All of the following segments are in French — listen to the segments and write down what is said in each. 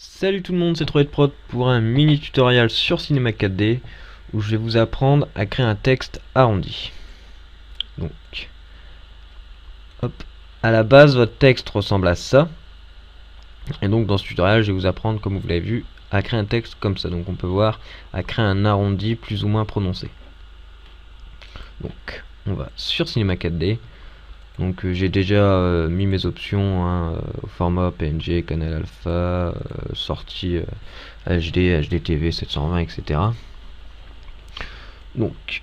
Salut tout le monde, c'est TroetProd pour un mini tutoriel sur Cinema 4D où je vais vous apprendre à créer un texte arrondi. Donc, hop, à la base votre texte ressemble à ça. Et donc dans ce tutoriel je vais vous apprendre, comme vous l'avez vu, à créer un texte comme ça. Donc on peut voir à créer un arrondi plus ou moins prononcé. Donc on va sur Cinema 4D. Donc j'ai déjà mis mes options au format PNG, canal alpha, sortie HD, HDTV 720, etc. Donc,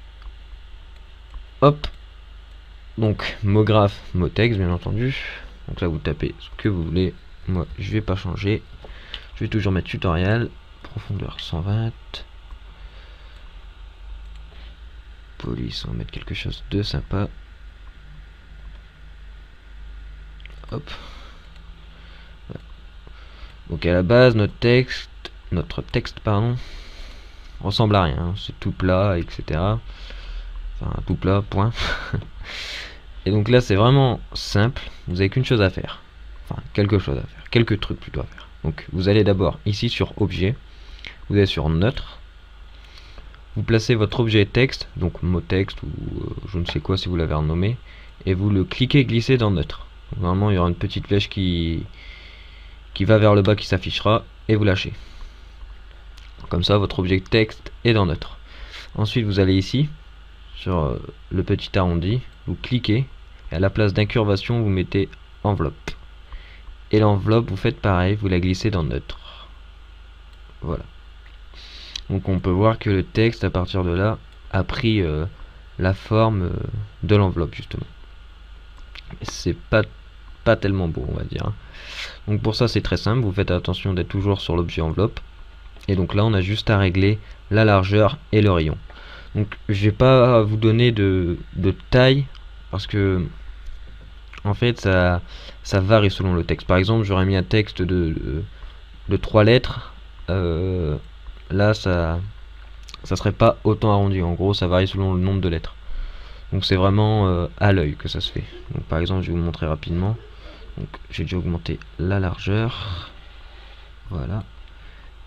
hop, donc mot graphe, mot texte bien entendu. Donc là vous tapez ce que vous voulez. Moi je vais pas changer. Je vais toujours mettre tutoriel, profondeur 120. Police, on va mettre quelque chose de sympa. Hop. Voilà. Donc à la base notre texte pardon, ressemble à rien, hein. C'est tout plat, etc. Enfin tout plat, point. Et donc là c'est vraiment simple, vous avez qu'une chose à faire. Enfin quelque chose à faire, quelques trucs plutôt à faire. Donc vous allez d'abord ici sur objet, vous allez sur neutre, vous placez votre objet texte, donc mot texte ou je ne sais quoi si vous l'avez renommé, et vous le cliquez glisser dans neutre. Donc, normalement il y aura une petite flèche qui va vers le bas qui s'affichera et vous lâchez. Comme ça votre objet texte est dans neutre. Ensuite vous allez ici sur le petit arrondi, vous cliquez et à la place d'incurvation vous mettez enveloppe. Et l'enveloppe vous faites pareil, vous la glissez dans neutre. Voilà. Donc on peut voir que le texte à partir de là a pris la forme de l'enveloppe justement. C'est pas tellement beau on va dire. Donc pour ça c'est très simple, vous faites attention d'être toujours sur l'objet enveloppe. Et donc là on a juste à régler la largeur et le rayon. Donc je vais pas vous donner de taille parce que en fait ça varie selon le texte. Par exemple j'aurais mis un texte de 3 lettres, là ça serait pas autant arrondi. En gros ça varie selon le nombre de lettres. Donc c'est vraiment à l'œil que ça se fait. Donc par exemple je vais vous montrer rapidement. Donc j'ai déjà augmenté la largeur, voilà,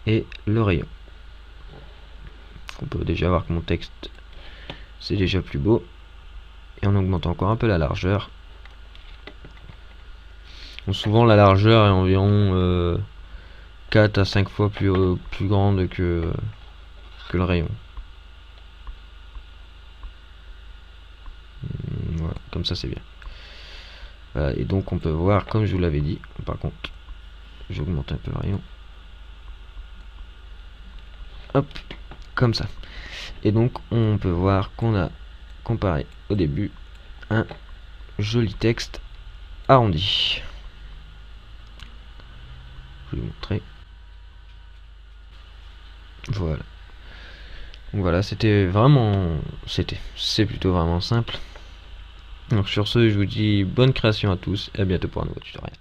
et le rayon. On peut déjà voir que mon texte c'est déjà plus beau. Et on augmente encore un peu la largeur. Donc souvent la largeur est environ 4 à 5 fois plus grande que le rayon. Voilà, comme ça c'est bien. Voilà, et donc on peut voir, comme je vous l'avais dit, par contre, j'augmente un peu le rayon. Hop, comme ça. Et donc on peut voir qu'on a comparé au début un joli texte arrondi. Je vais vous montrer. Voilà. Donc voilà, c'est plutôt vraiment simple. Donc sur ce, je vous dis bonne création à tous et à bientôt pour un nouveau tutoriel.